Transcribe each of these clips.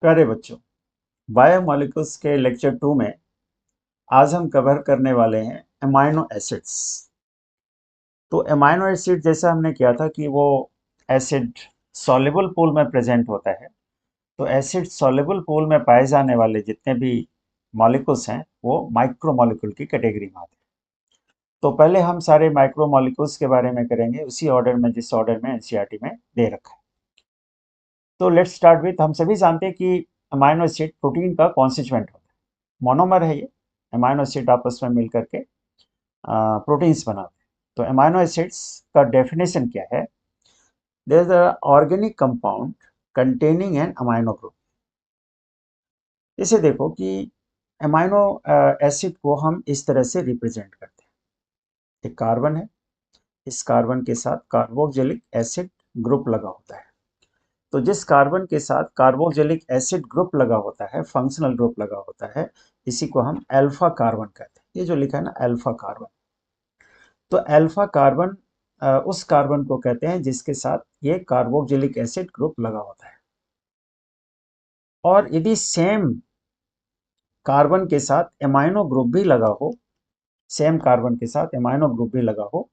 प्यारे बच्चों, बायोमोलिक्यूल्स के लेक्चर 2 में आज हम कवर करने वाले हैं अमाइनो एसिड्स। तो अमाइनो एसिड जैसा हमने किया था कि वो एसिड सॉल्युबल पूल में प्रेजेंट होता है। तो एसिड सॉल्युबल पूल में पाए जाने वाले जितने भी मॉलिक्यूल्स हैं वो माइक्रो मॉलिक्यूल की कैटेगरी में आते हैं। तो पहले हम सारे माइक्रो मॉलिक्यूल्स के बारे में करेंगे उसी ऑर्डर में जिस ऑर्डर में एनसीईआरटी में दे रखा है। तो लेट्स स्टार्ट विथ, हम सभी जानते हैं कि अमाइनो एसिड प्रोटीन का कॉन्स्टिट्यूएंट होता है, मोनोमर है ये। अमाइनो एसिड आपस में मिल करके प्रोटीन्स बनाते हैं। तो अमाइनो एसिड्स का डेफिनेशन क्या है? There is a organic compound containing an amino group. इसे देखो कि अमाइनो एसिड को हम इस तरह से रिप्रेजेंट करते हैं। एक कार्बन है, इस कार्बन के साथ कार्बोक्सिलिक एसिड ग्रुप लगा होता है। तो जिस कार्बन के साथ कार्बोक्सिलिक एसिड ग्रुप लगा होता है, फंक्शनल ग्रुप लगा होता है, इसी को हम अल्फा कार्बन कहते हैं। ये जो लिखा है ना, अल्फा कार्बन। तो अल्फा कार्बन उस कार्बन को कहते हैं जिसके साथ ये कार्बोक्सिलिक एसिड ग्रुप लगा होता है। और यदि सेम कार्बन के साथ एमाइनो ग्रुप भी लगा हो, सेम कार्बन के साथ एमाइनो ग्रुप भी लगा हो,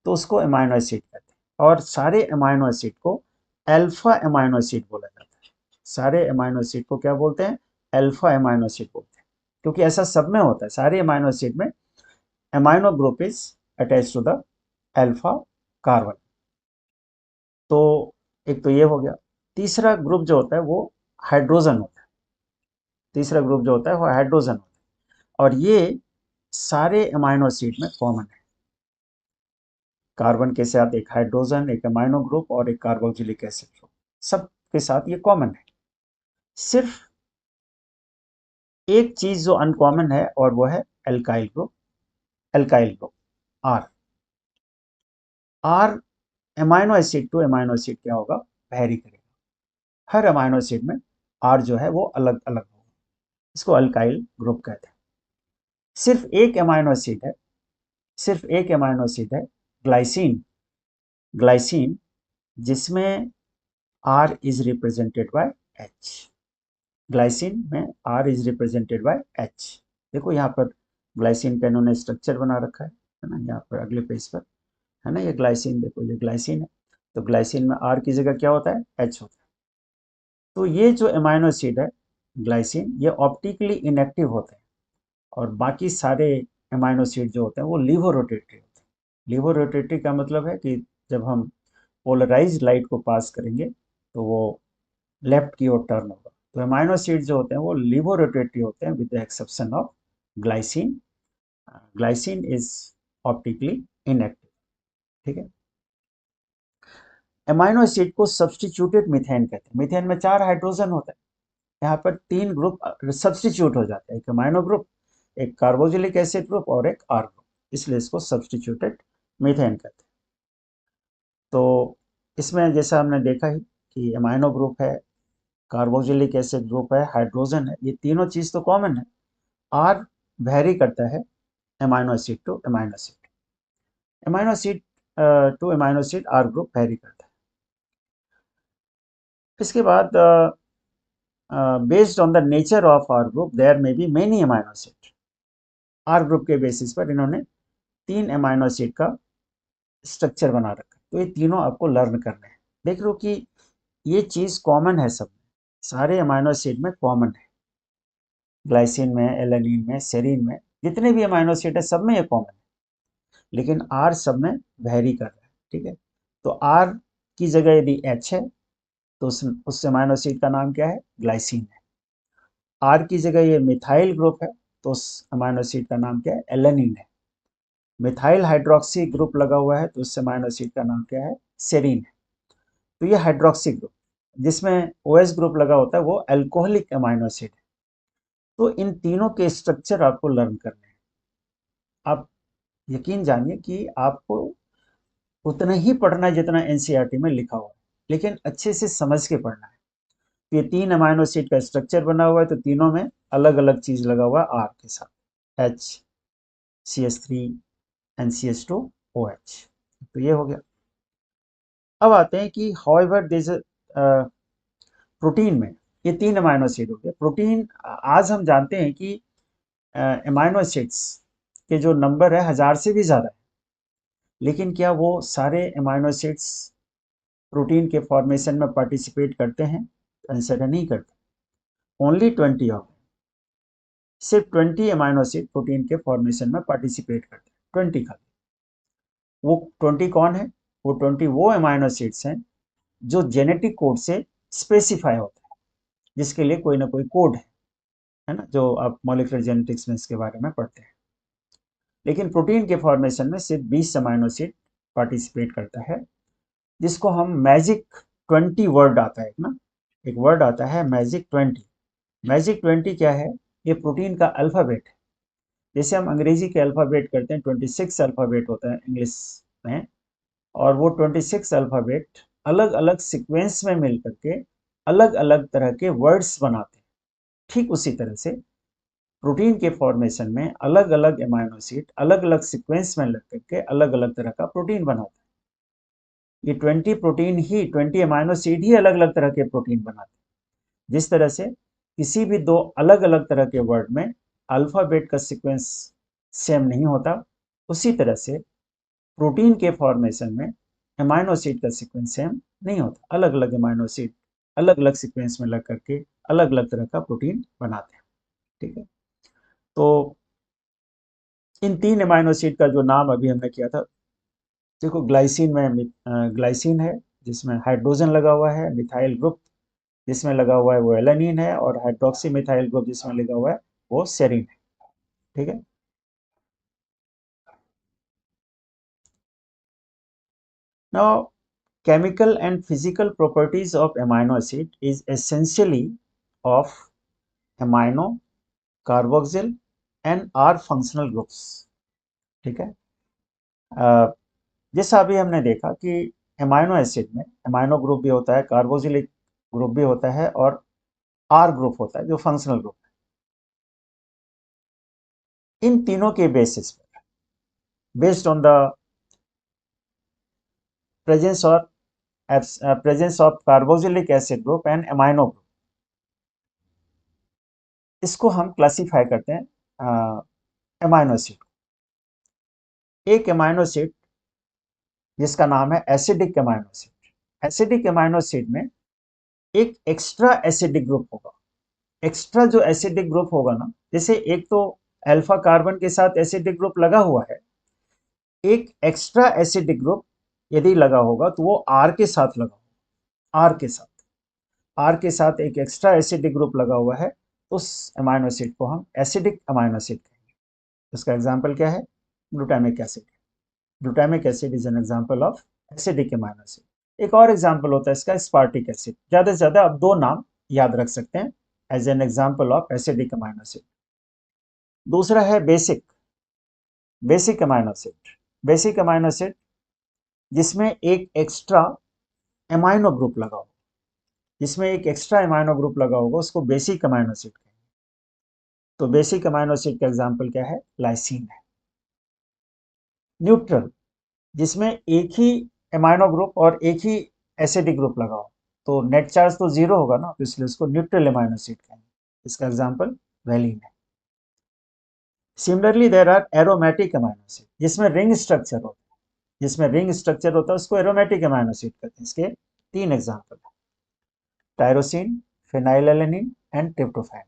तो उसको एमाइनो एसिड कहते हैं। और सारे एमाइनो एसिड को अल्फा एमाइनो एसिड बोला जाता है। सारे एमाइनो एसिड को क्या बोलते हैं? अल्फा एमाइनो एसिड बोलते हैं, क्योंकि ऐसा सब में होता है। सारे एमाइनो एसिड में amino group is attach to the alpha carbon. तो एक तो ये हो गया। तीसरा ग्रुप जो होता है वो हाइड्रोजन होता है। तीसरा ग्रुप जो होता है वो हाइड्रोजन होता है, और ये सारे अमाइनो एसिड में कॉमन है। कार्बन के साथ एक हाइड्रोजन, एक अमाइनो ग्रुप और एक कार्बोक्सिलिक एसिड ग्रुप, सब के साथ ये कॉमन है। सिर्फ एक चीज जो अनकॉमन है और वो है alkyl group. Alkyl group R. R amino acid to amino acid क्या होगा? वेरी करेगा। हर अमाइनो एसिड में आर जो है वो अलग अलग होगा। इसको अल्काइल ग्रुप कहते हैं। सिर्फ एक अमाइनो एसिड है, सिर्फ एक अमाइनो एसिड है, ग्लाइसिन। ग्लाइसिन, जिसमें R is represented by H. Glycine में R is represented by H. देखो यहाँ पर ग्लाइसिन का इन्होंने स्ट्रक्चर बना रखा है ना, यहाँ पर अगले पेज पर है ना। ये ग्लाइसिन, देखो ये ग्लाइसिन है। तो ग्लाइसिन में आर की जगह क्या होता है? एच होता है। तो ये जो अमाइनो एसिड है ग्लाइसिन, ये ऑप्टिकली इनएक्टिव होते हैं। और बाकी सारे अमाइनो एसिड जो होते हैं वो लीवो रोटेटरी होते हैं। लीवो रोटेटरी का मतलब है कि जब हम पोलराइज्ड लाइट को पास करेंगे तो वो लेफ्ट की ओर टर्न होगा। तो अमाइनो एसिड जो होते हैं वो लीवो रोटेटरी होते हैं, with the exception of glycine. Glycine is optically inactive. ठीक है। अमाइनो एसिड को सब्सटीट्यूटेड मीथेन कहते हैं। मीथेन में 4 हाइड्रोजन होता है, यहाँ पर 3 ग्रुप सब्सटीट्यूट हो जाते हैं। एक अमाइनो ग्रुप, एक कार्बोक्सिलिक एसिड ग्रुप और एक आर ग्रुप, इसलिए इसको सब्सटीट्यूटेड मीथेन कहते हैं। तो इसमें जैसा हमने देखा ही कि अमाइनो ग्रुप है, कार्बोक्सिलिक एसिड ग्रुप है, हाइड्रोजन है, ये तीनों चीज तो कॉमन है। आर वेरी करता है amino acid to amino acid. Amino acid to amino acid R group vary करता है। इसके बाद based on the nature of R group there may be many amino acid. R group के basis पर इन्होंने 3 amino acid का structure बना रखा है। तो ये तीनों आपको लर्न करने हैं। देख लो कि ये चीज कॉमन है सब में, सारे अमाइनो एसिड में कॉमन है। ग्लाइसिन में, एलेनिन में, सेरीन में, जितने भी अमाइनो एसिड है सब में ये कॉमन है। लेकिन आर सब में वेरी कर रहा है। ठीक है। तो आर की जगह यदि एच है तो उस अमाइनो एसिड का नाम क्या है? ग्लाइसिन है। आर की जगह ये मिथाइल ग्रुप है तो उस अमाइनो एसिड का नाम क्या है? एलेनिन है। मिथाइल हाइड्रोक्सी ग्रुप लगा हुआ है तो उस अमाइनो एसिड का नाम क्या है? सेरीन है। तो ये हाइड्रोक्सी ग्रुप, जिसमें OH ग्रुप लगा होता है वो अल्कोहलिक अमाइनो एसिड है। तो इन तीनों के स्ट्रक्चर आपको लर्न करने हैं। आप यकीन जानिए कि आपको उतना ही पढ़ना है जितना एनसीईआरटी में लिखा हुआ है, लेकिन अच्छे से समझ के पढ़ना है। तो ये 3 अमाइनो एसिड का स्ट्रक्चर बना हुआ है, तो तीनों में अलग अलग चीज लगा हुआ है आर के साथ, HCH3 NCH2OH। तो ये हो गया। अब आते हैं कि हाउएवर दिस प्रोटीन में ये 3 अमाइनो एसिड हो गए। प्रोटीन आज हम जानते हैं कि अमाइनो एसिड्स के जो नंबर है 1000 से भी ज़्यादा है, लेकिन क्या वो सारे अमाइनो एसिड्स प्रोटीन के फॉर्मेशन में पार्टिसिपेट करते हैं? आंसर है नहीं करते। ओनली 20 ऑफ, सिर्फ 20 अमाइनो एसिड प्रोटीन के फॉर्मेशन में पार्टिसिपेट करते हैं, 20 का। वो 20 कौन है? वो 20 वो अमाइनो एसिड्स हैं जो जेनेटिक कोड से स्पेसिफाई होता है, जिसके लिए कोई ना कोई कोड है ना, जो आप मॉलिक्यूलर जेनेटिक्स में इसके बारे में पढ़ते हैं। लेकिन प्रोटीन के फॉर्मेशन में सिर्फ 20 अमाइनो एसिड पार्टिसिपेट करता है, जिसको हम मैजिक 20 वर्ड आता है ना, एक वर्ड आता है मैजिक 20। मैजिक 20 क्या है? ये प्रोटीन का अल्फ़ाबेट है। जैसे हम अंग्रेजी के अल्फ़ाबेट करते हैं, 26 अल्फ़ाबेट होता है इंग्लिश में, और वो 26 अल्फ़ाबेट अलग अलग सीक्वेंस में मिल करके अलग अलग तरह के वर्ड्स बनाते हैं। ठीक उसी तरह से प्रोटीन के फॉर्मेशन में अलग अलग अमाइनो एसिड अलग अलग सीक्वेंस में लग करके अलग अलग तरह का प्रोटीन बनाता है। ये 20 प्रोटीन ही 20 अमाइनो एसिड ही अलग अलग तरह के प्रोटीन बनाते हैं। जिस तरह से किसी भी दो अलग अलग तरह के वर्ड में अल्फ़ाबेट का सीक्वेंस सेम नहीं होता, उसी तरह से प्रोटीन के फॉर्मेशन में अमाइनो एसिड का सीक्वेंस सेम नहीं होता। अलग अलग अमाइनो एसिड अलग अलग सीक्वेंस में लग करके अलग अलग तरह का प्रोटीन बनाते हैं। ठीक है, तो इन 3 अमाइनो एसिड का जो नाम अभी हमने किया था, देखो ग्लाइसिन में ग्लाइसिन है जिसमें हाइड्रोजन लगा हुआ है, मिथाइल ग्रुप जिसमें लगा हुआ है वो एलानिन है, और हाइड्रोक्सी मिथाइल ग्रुप जिसमें लगा हुआ है वो सेरीन है। ठीक है, now chemical and physical properties of amino acid is essentially of amino, carboxyl and R functional groups। ठीक है, जैसा अभी हमने देखा कि अमाइनो एसिड में अमाइनो ग्रुप भी होता है, कार्बोक्सिलिक ग्रुप भी होता है, और आर ग्रुप होता है जो फंक्शनल ग्रुप है। इन तीनों के बेसिस पर, बेस्ड ऑन द प्रेजेंस और presence of carboxylic acid group and amino group, इसको हम क्लासिफाई करते हैं अमाइनो एसिड। एक अमाइनो एसिड जिसका नाम है acidic amino acid. Acidic amino acid में एक एक्स्ट्रा एसिडिक ग्रुप होगा। एक्स्ट्रा जो एसिडिक ग्रुप होगा ना, जैसे एक तो अल्फा कार्बन के साथ एसिडिक ग्रुप लगा हुआ है, एक एक्स्ट्रा एसिडिक ग्रुप यदि लगा होगा तो वो आर के साथ लगा होगा। आर के साथ एक एक्स्ट्रा एसिडिक ग्रुप लगा हुआ है, उस अमाइनो एसिड को हम एसिडिक अमाइनो एसिड कहेंगे। उसका एग्जाम्पल क्या है? Glutamic acid. Glutamic acid is an example of acidic amino acid. एक और एग्जाम्पल होता है इसका स्पार्टिक एसिड। ज्यादा से ज्यादा आप दो नाम याद रख सकते हैं as an example of acidic amino acid. दूसरा है basic, basic amino acid. Basic amino acid जिसमें एक एक्स्ट्रा अमाइनो ग्रुप लगा हो, जिसमें एक एक्स्ट्रा अमाइनो ग्रुप लगा होगा उसको बेसिक अमाइनो एसिड कहेंगे। तो बेसिक अमाइनो एसिड का एग्जाम्पल क्या है? लाइसिन है। न्यूट्रल, जिसमें एक ही अमाइनो ग्रुप और एक ही एसिडिक ग्रुप लगा हो, तो नेट चार्ज तो जीरो होगा ना, तो इसलिए उसको न्यूट्रल अमाइनो एसिड कहेंगे। इसका एग्जाम्पल वैलिन है। Similarly there are aromatic amino acid, जिसमें रिंग स्ट्रक्चर होता है, जिसमें रिंग स्ट्रक्चर होता है उसको एरोमेटिक अमाइनो एसिड कहते हैं। इसके तीन एग्जाम्पल है, टायरोसिन, फिनाइलएलेनिन एंड ट्रिप्टोफैन,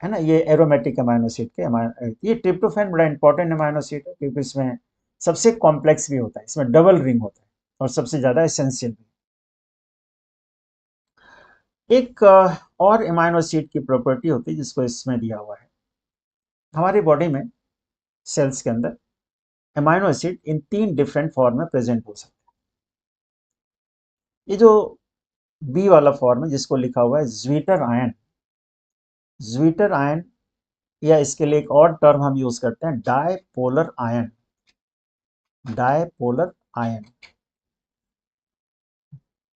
है ना। ये एरोमेटिक अमाइनो एसिड के ये ट्रिप्टोफैन बड़ा इंपॉर्टेंट अमाइनो एसिड है, क्योंकि इसमें सबसे कॉम्प्लेक्स भी होता है, इसमें डबल रिंग होता है और सबसे ज्यादा एसेंशियल भी। एक और अमाइनो एसिड की प्रॉपर्टी होती है जिसको इसमें दिया हुआ है। हमारी बॉडी में सेल्स के अंदर amino acid in 3 different form में प्रेजेंट हो सकते हैं। ये जो बी वाला फॉर्म है जिसको लिखा हुआ है ज्वीटर आयन, ज्वीटर आयन, या इसके लिए एक और टर्म हम यूज करते हैं dipolar ion. Dipolar ion,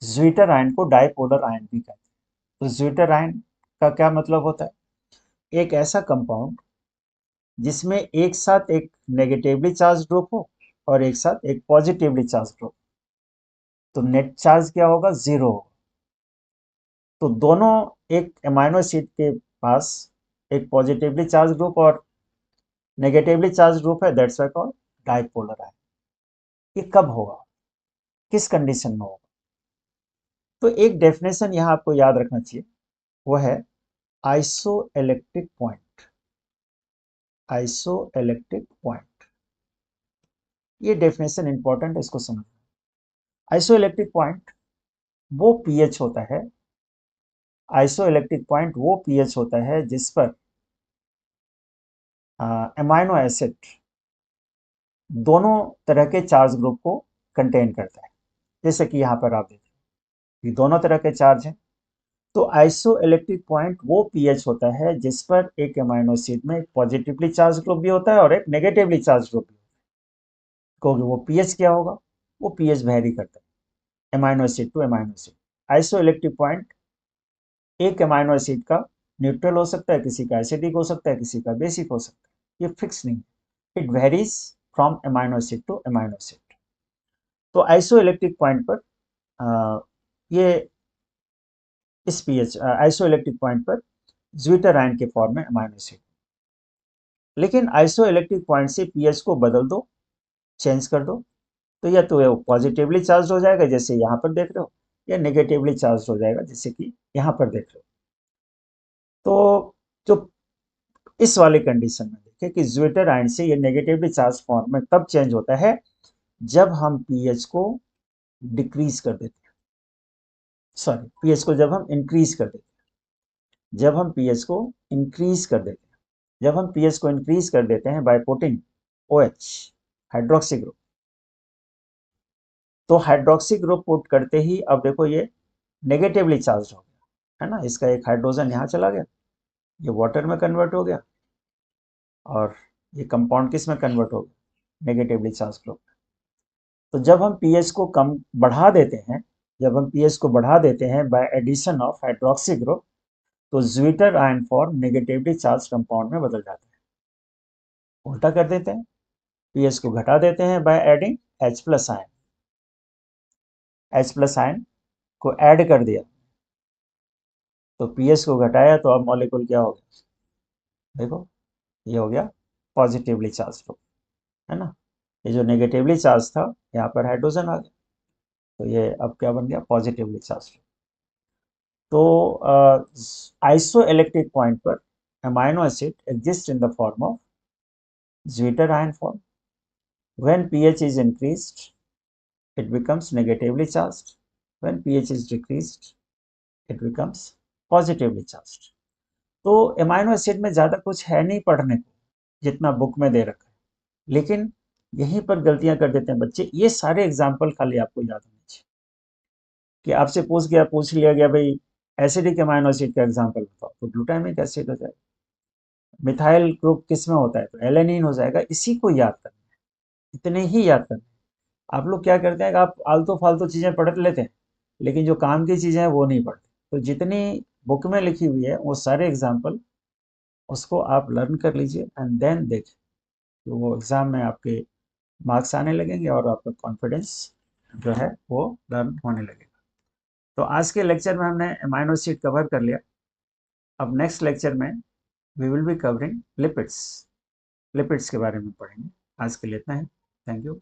zwitter ion को डायपोलर आयन भी कहते हैं। तो ज्वीटर आयन का क्या मतलब होता है? एक ऐसा कंपाउंड जिसमें एक साथ एक नेगेटिवली चार्ज ग्रुप हो और एक साथ एक पॉजिटिवली चार्ज ग्रुप, तो नेट चार्ज क्या होगा? जीरो होगा। तो दोनों, एक अमाइनो एसिड के पास एक पॉजिटिवली चार्ज ग्रुप और नेगेटिवली चार्ज ग्रुप है, that's why called dipolar ion. ये कब होगा, किस कंडीशन में होगा? तो एक डेफिनेशन यहाँ आपको याद रखना चाहिए, वो है iso electric point. Iso electric point, ये डेफिनेशन इंपॉर्टेंट है, इसको समझना। आइसो इलेक्ट्रिक पॉइंट वो पीएच होता है, आइसो इलेक्ट्रिक पॉइंट वो पीएच होता है जिस पर अमाइनो एसिड दोनों तरह के चार्ज ग्रुप को कंटेन करता है। जैसे कि यहाँ पर आप देखिए, ये दोनों तरह के चार्ज हैं। तो आइसो इलेक्ट्रिक पॉइंट वो पीएच होता है जिस पर एक अमाइनो एसिड में एक पॉजिटिवली चार्ज ग्रुप भी होता है और एक नेगेटिवली चार्ज ग्रुप भी होता है। क्योंकि वो पीएच क्या होगा, वो पीएच वेरी करता है amino acid to amino acid. Iso electric point एक अमाइनो एसिड का न्यूट्रल हो सकता है, किसी का एसिडिक हो सकता है, किसी का बेसिक हो सकता है, ये फिक्स नहीं है, it varies from amino acid to amino acid. तो आइसो इलेक्ट्रिक पॉइंट पर ये इस पीएच आइसो इलेक्ट्रिक पॉइंट पर ज्विटर आयन के फॉर्म में अमाइनो एसिड। लेकिन आइसो इलेक्ट्रिक पॉइंट से पीएच को बदल दो, चेंज कर दो, तो या तो पॉजिटिवली चार्ज हो जाएगा जैसे यहाँ पर देख रहे हो, या नेगेटिवली चार्ज हो जाएगा जैसे कि यहाँ पर देख रहे हो। तो जो इस वाले कंडीशन में देखें कि ज्विटर आयन से ये नेगेटिवली चार्ज फॉर्म में तब चेंज होता है जब हम पीएच को डिक्रीज कर देते हैं, सॉरी पीएच को जब हम इंक्रीज कर देते हैं, जब हम पीएच को इंक्रीज कर देते हैं, जब हम पीएच को इंक्रीज कर देते हैं by putting OH hydroxy group. तो हाइड्रोक्सी ग्रुप पुट करते ही अब देखो ये नेगेटिवली चार्ज हो गया है ना, इसका एक हाइड्रोजन यहाँ चला गया, ये वाटर में कन्वर्ट हो गया, और ये कंपाउंड किस में कन्वर्ट हो गया, नेगेटिवली चार्ज ग्रुप। तो जब हम पीएच को कम बढ़ा देते हैं, जब हम पीएच को बढ़ा देते हैं by addition of hydroxy group, तो zwitter ion form negatively charge compound में बदल जाता है। उल्टा कर देते हैं, पीएच को घटा देते हैं by adding H+ ion, H+ ion को ऐड कर दिया, तो पीएच को घटाया, तो अब मॉलिक्यूल क्या हो गया, देखो ये हो गया पॉजिटिवली चार्ज ग्रुप, है ना। ये जो नेगेटिवली चार्ज था, यहाँ पर हाइड्रोजन आ गया, तो ये अब क्या बन गया, पॉजिटिवली चार्ज। तो आइसो इलेक्ट्रिक पॉइंट पर amino acid exist in the form of zwitter ion form. When pH is increased it becomes negatively charged, when pH is decreased it becomes positively charged। तो amino acid में ज़्यादा कुछ है नहीं पढ़ने को, जितना बुक में दे रखा है, लेकिन यहीं पर गलतियां कर देते हैं बच्चे। ये सारे एग्जाम्पल खाली आपको याद होने चाहिए कि आपसे पूछ लिया गया भाई एसिडिक अमाइनो एसिड का एग्जाम्पल बताओ, तो ग्लूटामिक एसिड हो जाएगा। मिथाइल ग्रुप किस में होता है, तो एलेनिन हो जाएगा। इसी को याद करना है, इतने ही याद करना है। आप लोग क्या करते हैं कि आप आलतू फालतू चीज़ें पढ़ लेते हैं, लेकिन जो काम की चीज़ें हैं वो नहीं पढ़ते। तो जितनी बुक में लिखी हुई है वो सारे एग्जाम्पल, उसको आप लर्न कर लीजिए एंड देन देखिए, तो वो एग्ज़ाम में आपके मार्क्स आने लगेंगे और आपका कॉन्फिडेंस जो है वो लर्न होने लगेगा। तो आज के लेक्चर में हमने अमाइनो एसिड कवर कर लिया। अब नेक्स्ट लेक्चर में we will be covering lipids, lipids के बारे में पढ़ेंगे। आज के लिए इतना ही, थैंक यू।